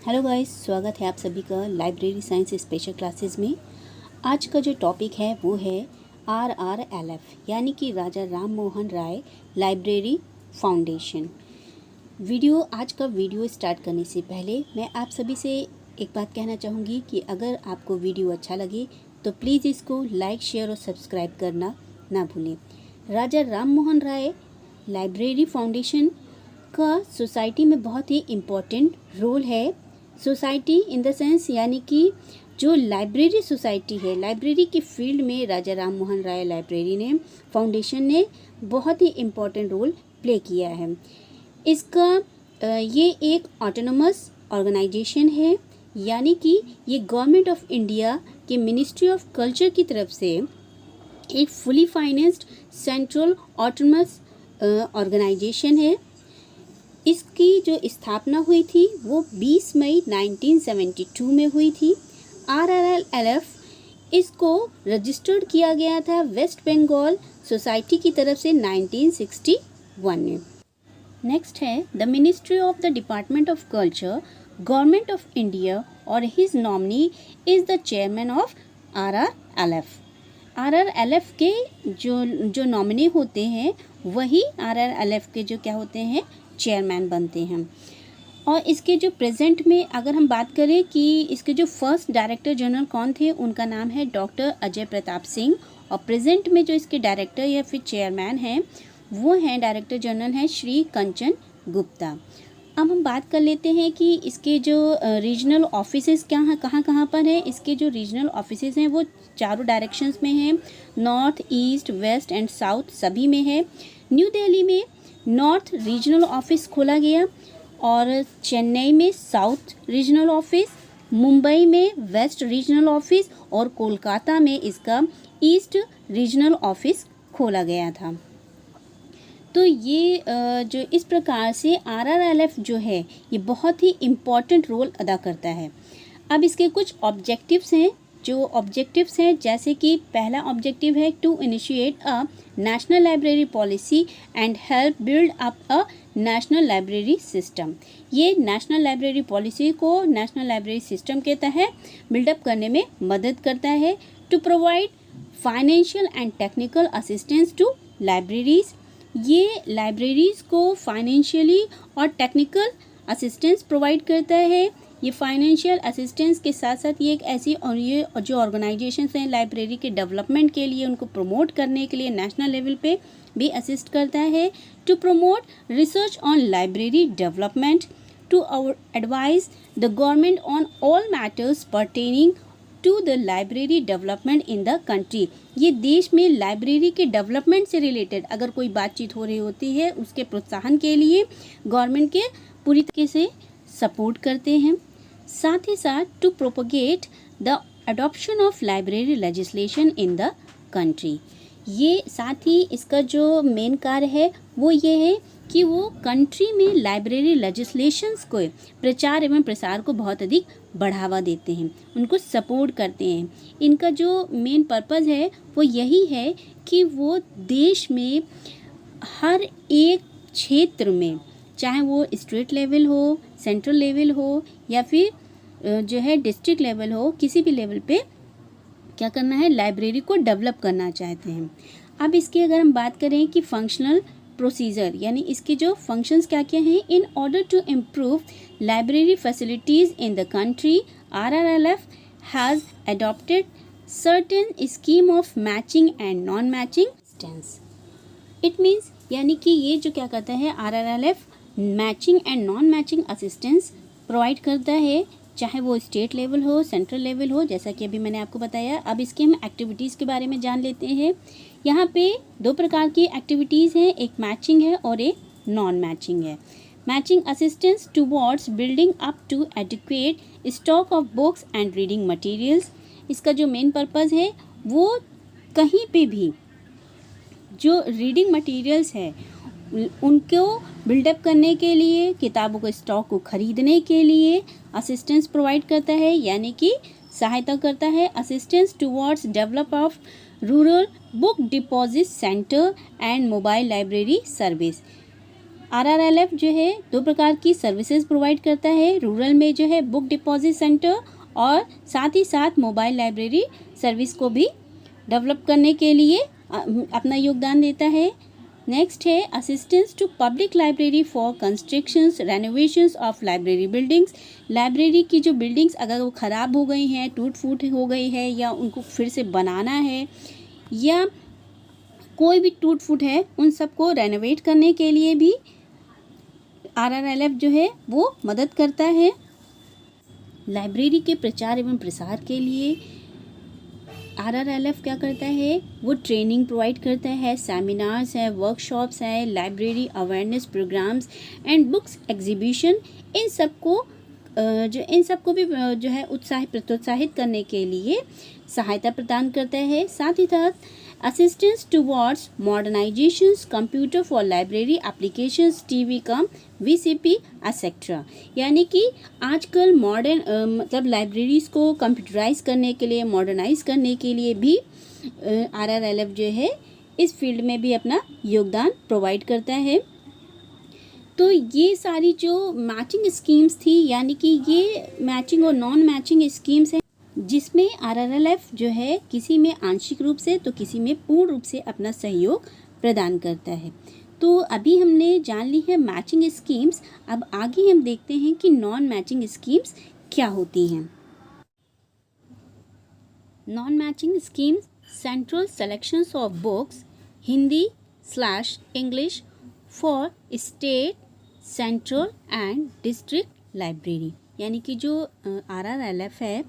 Hello guys, स्वागत है आप सभी का लाइब्रेरी साइंस स्पेशल क्लासेस में। आज का जो टॉपिक है वो है RRLF यानी कि राजा राम मोहन राय लाइब्रेरी फाउंडेशन। आज का वीडियो स्टार्ट करने से पहले मैं आप सभी से एक बात कहना चाहूँगी कि अगर आपको वीडियो अच्छा लगे तो प्लीज़ इसको लाइक, शेयर और सब्सक्राइब करना ना भूलें। राजा राम मोहन राय लाइब्रेरी फाउंडेशन का सोसाइटी में बहुत ही इम्पोर्टेंट रोल है। सोसाइटी इन द सेंस यानी कि जो लाइब्रेरी सोसाइटी है, लाइब्रेरी के फील्ड में राजा राम मोहन राय लाइब्रेरी ने फाउंडेशन ने बहुत ही इम्पोर्टेंट रोल प्ले किया है। इसका ये एक ऑटोनोमस ऑर्गेनाइजेशन है, यानी कि ये गवर्नमेंट ऑफ इंडिया के मिनिस्ट्री ऑफ कल्चर की तरफ से एक fully financed central autonomous organisation है। इसकी जो स्थापना हुई थी वो 20 मई 1972 में हुई थी। RRLF इसको रजिस्टर्ड किया गया था वेस्ट बंगाल सोसाइटी की तरफ से 1961 में। नेक्स्ट है the ministry of the department of culture, government of India और his nominee is the chairman of RRLF। RRLF के जो नॉमिनी होते हैं वही RRLF के जो क्या होते हैं, चेयरमैन बनते हैं। और इसके जो प्रेजेंट में अगर हम बात करें कि इसके जो फर्स्ट डायरेक्टर जनरल कौन थे, उनका नाम है डॉक्टर अजय प्रताप सिंह। और प्रेजेंट में जो इसके डायरेक्टर या फिर चेयरमैन हैं वो हैं, डायरेक्टर जनरल हैं श्री कंचन गुप्ता। अब हम बात कर लेते हैं कि इसके जो रीजनल ऑफिसेस कहाँ पर हैं। इसके जो रीजनल ऑफिसेस हैं वो चारों डायरेक्शंस में हैं, north, east, west and south सभी में है। न्यू दिल्ली में नॉर्थ रीजनल ऑफिस खोला गया और चेन्नई में साउथ रीजनल ऑफिस, मुंबई में वेस्ट रीजनल ऑफिस और कोलकाता में इसका ईस्ट रीजनल ऑफिस खोला गया था। तो ये जो इस प्रकार से RRLF जो है ये बहुत ही इम्पॉर्टेंट रोल अदा करता है। अब इसके कुछ ऑब्जेक्टिव्स हैं। जो ऑब्जेक्टिव्स हैं जैसे कि पहला ऑब्जेक्टिव है to initiate a national library policy and help build up a national library system. ये नेशनल लाइब्रेरी पॉलिसी को नेशनल लाइब्रेरी सिस्टम के तहत बिल्डअप करने में मदद करता है। To provide financial and technical assistance to libraries, ये लाइब्रेरीज को फाइनेंशियली और टेक्निकल असिस्टेंस प्रोवाइड करता है। ये फाइनेंशियल असिस्टेंस के साथ साथ ये एक ऐसी और ये जो ऑर्गेनाइजेशंस हैं लाइब्रेरी के डेवलपमेंट के लिए, उनको प्रमोट करने के लिए नेशनल लेवल पे भी असिस्ट करता है। To promote research on library development, to advise the government on all matters pertaining to the library development in the country. ये देश में लाइब्रेरी के डेवलपमेंट से रिलेटेड अगर कोई बातचीत हो रही होती है उसके प्रोत्साहन के लिए गवर्नमेंट के पूरी तरीके से सपोर्ट करते हैं। साथ ही साथ to propagate the adoption of library legislation in the country. ये साथ ही इसका जो मेन कार्य है वो ये है कि वो कंट्री में लाइब्रेरी लेजिस्लेशंस को प्रचार एवं प्रसार को बहुत अधिक बढ़ावा देते हैं, उनको सपोर्ट करते हैं। इनका जो मेन पर्पज़ है वो यही है कि वो देश में हर एक क्षेत्र में, चाहे वो स्टेट लेवल हो, सेंट्रल लेवल हो या फिर जो है डिस्ट्रिक्ट लेवल हो, किसी भी लेवल पे क्या करना है, लाइब्रेरी को डेवलप करना चाहते हैं। अब इसकी अगर हम बात करें कि फंक्शनल प्रोसीजर यानी इसके जो फंक्शंस क्या क्या हैं, in order to improve library facilities in the country RRLF has adopted certain scheme of matching and non matching stance. It means यानी कि ये जो क्या करता है RRLF matching and non matching assistance provide करता है, चाहे वो स्टेट लेवल हो, सेंट्रल लेवल हो, जैसा कि अभी मैंने आपको बताया। अब इसके हम एक्टिविटीज़ के बारे में जान लेते हैं। यहाँ पे दो प्रकार की एक्टिविटीज़ हैं, एक मैचिंग है और एक नॉन मैचिंग है। Matching assistance towards building up to adequate stock of books and reading materials. इसका जो मेन पर्पज़ है वो कहीं पे भी जो रीडिंग मटीरियल्स है उनको बिल्डअप करने के लिए, किताबों के स्टॉक को खरीदने के लिए असिस्टेंस प्रोवाइड करता है, यानी कि सहायता करता है। Assistance towards develop of rural book deposit centre and mobile library service. RRLF जो है 2 प्रकार की सर्विसेज प्रोवाइड करता है। रूरल में जो है बुक डिपॉजिट सेंटर और साथ ही साथ मोबाइल लाइब्रेरी सर्विस को भी डेवलप करने के लिए अपना योगदान देता है। नेक्स्ट है assistance to public library for constructions renovations of library buildings. Library की जो बिल्डिंग्स अगर वो ख़राब हो गई हैं, टूट फूट हो गई है या उनको फिर से बनाना है या कोई भी टूट फूट है, उन सबको रेनोवेट करने के लिए भी RRLF जो है वो मदद करता है। लाइब्रेरी के प्रचार एवं प्रसार के लिए RRLF क्या करता है, वो ट्रेनिंग प्रोवाइड करता है, सेमिनार्स है, वर्कशॉप्स है, library awareness programmes and books exhibition, इन सबको भी जो है प्रोत्साहित करने के लिए सहायता प्रदान करता है। साथ ही साथ assistance towards modernisations, computer for library applications, TV cum VCP एक्सेट्रा। यानी कि आजकल मॉडर्न मतलब लाइब्रेरीज़ को कंप्यूटराइज करने के लिए, मॉडर्नाइज करने के लिए भी RRLF जो है इस फील्ड में भी अपना योगदान प्रोवाइड करता है। तो ये सारी जो मैचिंग स्कीम्स थी, यानी कि ये मैचिंग और नॉन मैचिंग स्कीम्स हैं, जिसमें RRLF जो है किसी में आंशिक रूप से तो किसी में पूर्ण रूप से अपना सहयोग प्रदान करता है। तो अभी हमने जान ली है मैचिंग स्कीम्स, अब आगे हम देखते हैं कि नॉन मैचिंग स्कीम्स क्या होती हैं। Non matching schemes central selections of books Hindi English for state, central and district library. यानी कि जो RRLF है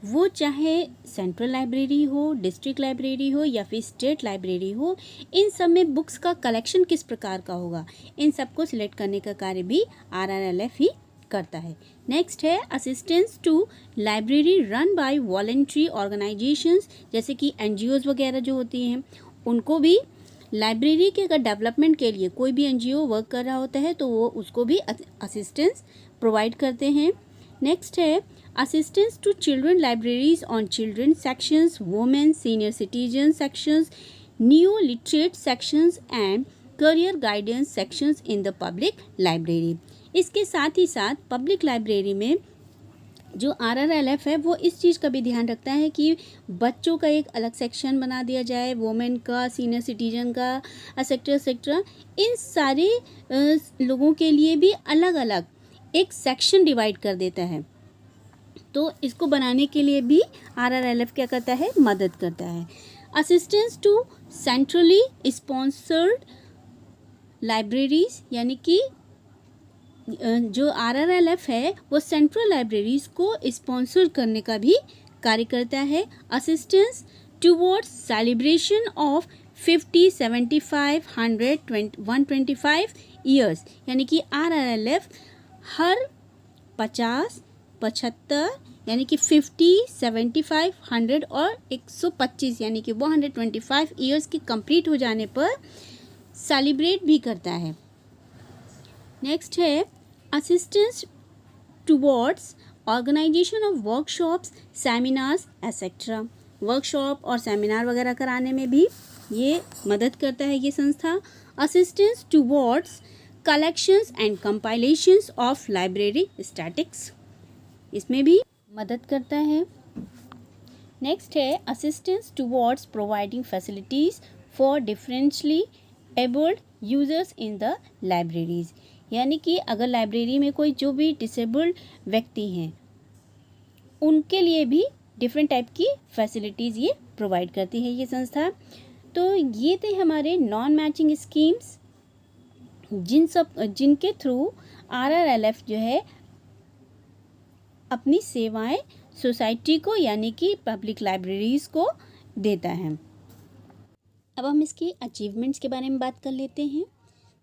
वो चाहे सेंट्रल लाइब्रेरी हो, डिस्ट्रिक्ट लाइब्रेरी हो या फिर स्टेट लाइब्रेरी हो, इन सब में बुक्स का कलेक्शन किस प्रकार का होगा, इन सब को सिलेक्ट करने का कार्य भी RRLF ही करता है। नेक्स्ट है assistance to library run by voluntary organisations, जैसे कि NGOs वगैरह जो होती हैं, उनको भी लाइब्रेरी के अगर डेवलपमेंट के लिए कोई भी NGO वर्क कर रहा होता है तो वो उसको भी असिस्टेंस प्रोवाइड करते हैं। नेक्स्ट है assistance to children libraries on children sections, women senior citizen sections, new literate sections and career guidance sections in the public library. इसके साथ ही साथ पब्लिक लाइब्रेरी में जो RRLF है वो इस चीज़ का भी ध्यान रखता है कि बच्चों का एक अलग सेक्शन बना दिया जाए, वुमेन का, सीनियर सिटीजन का, एक्सेट्रा। इन सारे लोगों के लिए भी अलग अलग एक सेक्शन डिवाइड कर देता है। तो इसको बनाने के लिए भी RRLF क्या करता है, मदद करता है। Assistance to centrally sponsored libraries, यानी कि जो RRLF है वो सेंट्रल लाइब्रेरीज को स्पॉन्सर करने का भी कार्य करता है। Assistance towards celebration of 50, 75, 100, 125 years, यानी कि RRLF हर 50, 75 यानी कि 50, 75, 100 और 125 यानी कि 125 ईयर्स की कंप्लीट हो जाने पर सेलिब्रेट भी करता है। नेक्स्ट है assistance towards organisation of workshops, seminars etcetera. Workshop और सेमिनार वगैरह कराने में भी ये मदद करता है ये संस्था। Assistance towards collections and compilations of library statics, इसमें भी मदद करता है। नेक्स्ट है assistance towards providing facilities for differently abled users in the libraries, यानी कि अगर लाइब्रेरी में कोई जो भी डिसेबल्ड व्यक्ति हैं उनके लिए भी डिफरेंट टाइप की फैसिलिटीज़ ये प्रोवाइड करती है ये संस्था। तो ये थे हमारे नॉन मैचिंग स्कीम्स जिनके थ्रू RRLF जो है अपनी सेवाएं सोसाइटी को यानी कि पब्लिक लाइब्रेरीज़ को देता है। अब हम इसकी अचीवमेंट्स के बारे में बात कर लेते हैं।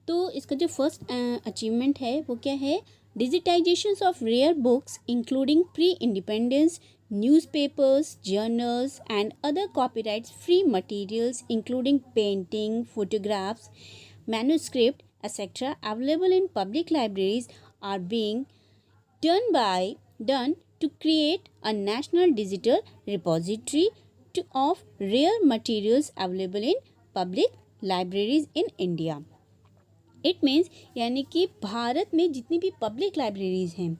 तो इसका जो फर्स्ट अचीवमेंट है वो क्या है, digitisations of rare books including pre independence newspapers, journals and other copyrights free materials including painting, photographs, manuscript, etc. available in public libraries are being done to create a national digital repository of rare materials available in public libraries in India. It means यानी कि भारत में जितनी भी public libraries हैं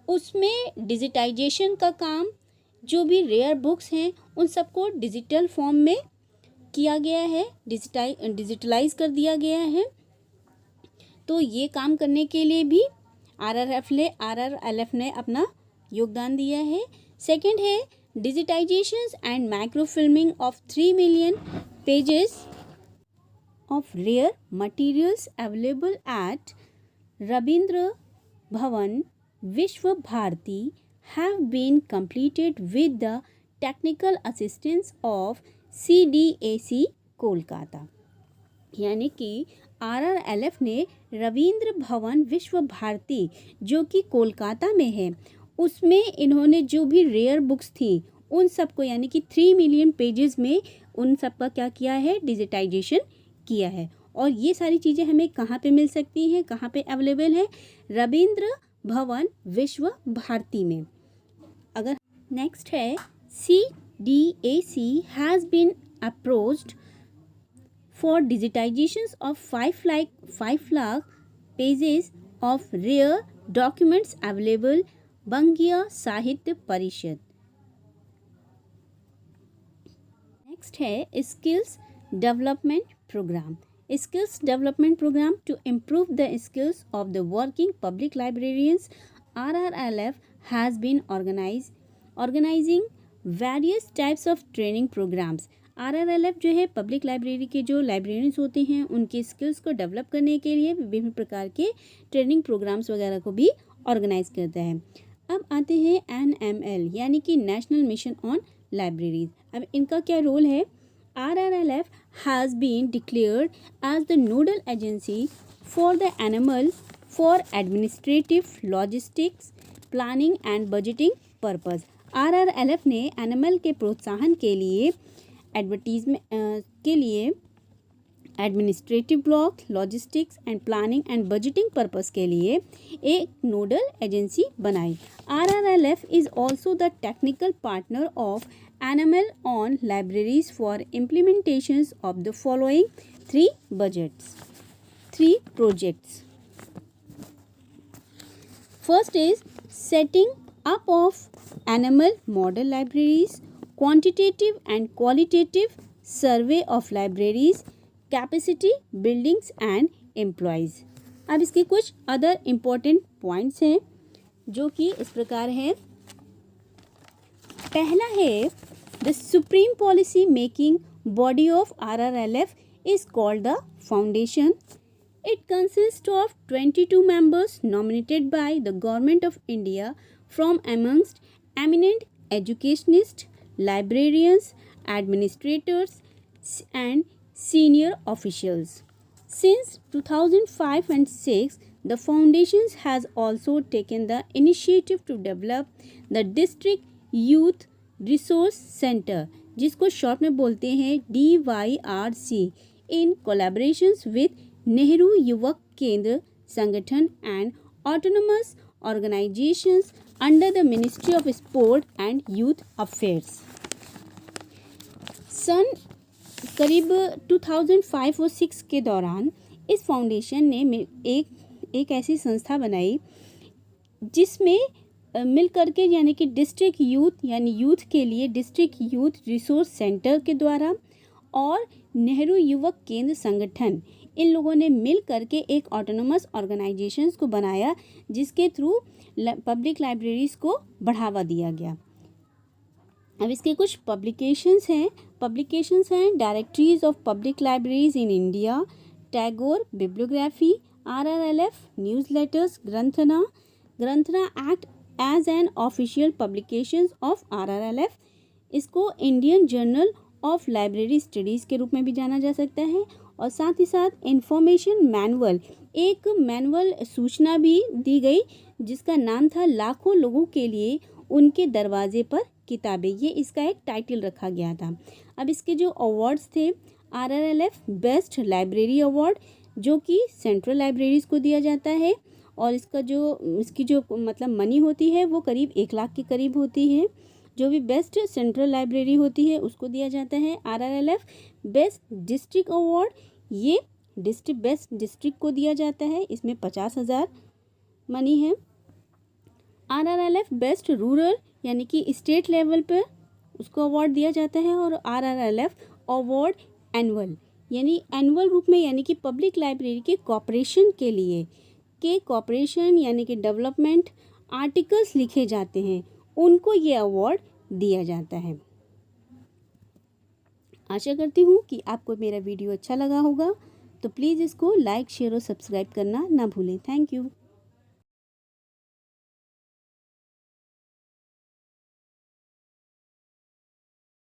उसमें digitisation का काम, जो भी रेयर बुक्स हैं उन सबको डिजिटल फॉर्म में किया गया है, डिजिटलाइज कर दिया गया है। तो ये काम करने के लिए भी आरआरएलएफ ने अपना योगदान दिया है। सेकंड है digitisations and microfilming of 3 million pages of rare materials available at Rabindra Bhavan, Vishwa Bharati have been completed with the technical assistance of CDAC Kolkata. यानी कि आरआरएलएफ ने रविंद्र भवन विश्व भारती जो कि कोलकाता में है उसमें इन्होंने जो भी रेयर बुक्स थी उन सबको यानी कि 3 मिलियन पेजेस में उन सब का क्या किया है, डिजिटाइजेशन किया है। और ये सारी चीज़ें हमें कहाँ पे मिल सकती हैं, कहाँ पे अवेलेबल है, रविंद्र भवन विश्व भारती में। अगर नेक्स्ट है CDAC has been approached for digitisation of 5 lakh pages of rare documents available Bangiya Sahitya Parishad. Next है skills development program. Skills development program to improve the skills of the working public librarians. RRLF has been organizing various types of training programs. RRLF जो है public library के जो librarians होते हैं उनके skills को develop करने के लिए विभिन्न प्रकार के ट्रेनिंग प्रोग्राम्स वगैरह को भी ऑर्गेनाइज करता है। अब आते हैं NML यानी कि नेशनल मिशन ऑन लाइब्रेरीज। अब इनका क्या रोल है, RRLF has been declared as the nodal agency for the NML for administrative, logistics, planning and budgeting purpose. RRLF ने NML के प्रोत्साहन के लिए administrative block, logistics and planning and budgeting purpose के लिए एक नोडल एजेंसी बनाई। RRLF is also the technical partner of NML on libraries for implementations of the following 3 projects. First is setting up of NML model libraries, quantitative and qualitative survey of libraries, capacity buildings and employees. अब इसके कुछ other important points हैं जो कि इस प्रकार हैं। पहला है the supreme policy making body of RRLF is called the foundation. It consist of 22 members nominated by the Government of India from amongst eminent educationists, librarians, administrators and senior officials. Since 2005 and 6, the foundation has also taken the initiative to develop the District Youth Resource Center, जिसको short में बोलते हैं DYRC, in collaborations with Nehru युवक केंद्र संगठन and autonomous organizations under the Ministry of Sport and Youth Affairs. सन करीब 2005 और 6 के दौरान इस फाउंडेशन ने एक ऐसी संस्था बनाई जिसमें मिल करके यानी कि डिस्ट्रिक्ट यूथ यानी यूथ के लिए डिस्ट्रिक्ट यूथ रिसोर्स सेंटर के द्वारा और नेहरू युवक केंद्र संगठन, इन लोगों ने मिल करके एक ऑटोनोमस ऑर्गेनाइजेशंस को बनाया जिसके थ्रू पब्लिक लाइब्रेरीज़ को बढ़ावा दिया गया। अब इसके कुछ पब्लिकेशंस हैं directories of public libraries in India, Tagore bibliography, RRLF newsletters, Granthana act as an official publications of RRLF। इसको Indian journal of library studies के रूप में भी जाना जा सकता है। और साथ ही साथ इंफॉर्मेशन मैनुअल, एक मैनुअल सूचना भी दी गई जिसका नाम था लाखों लोगों के लिए उनके दरवाजे पर किताबें, ये इसका एक टाइटल रखा गया था। अब इसके जो अवार्ड्स थे, RRLF बेस्ट लाइब्रेरी अवार्ड जो कि सेंट्रल लाइब्रेरीज़ को दिया जाता है और इसकी जो मतलब मनी होती है वो करीब 1 लाख के करीब होती है। जो भी बेस्ट सेंट्रल लाइब्रेरी होती है उसको दिया जाता है। RRLF बेस्ट डिस्ट्रिक्ट अवार्ड ये डिस्ट्रिक्ट बेस्ट डिस्ट्रिक्ट को दिया जाता है, इसमें 50,000 मनी है। RRLF बेस्ट रूरल यानी कि स्टेट लेवल पर उसको अवार्ड दिया जाता है। और RRLF अवार्ड एनुअल यानी एनुअल रूप में, यानी कि पब्लिक लाइब्रेरी के कॉपरेशन के लिए कॉपरेशन यानी कि डेवलपमेंट आर्टिकल्स लिखे जाते हैं, उनको ये अवार्ड दिया जाता है। आशा करती हूँ कि आपको मेरा वीडियो अच्छा लगा होगा, तो प्लीज़ इसको लाइक शेयर और सब्सक्राइब करना ना भूलें। Thank you.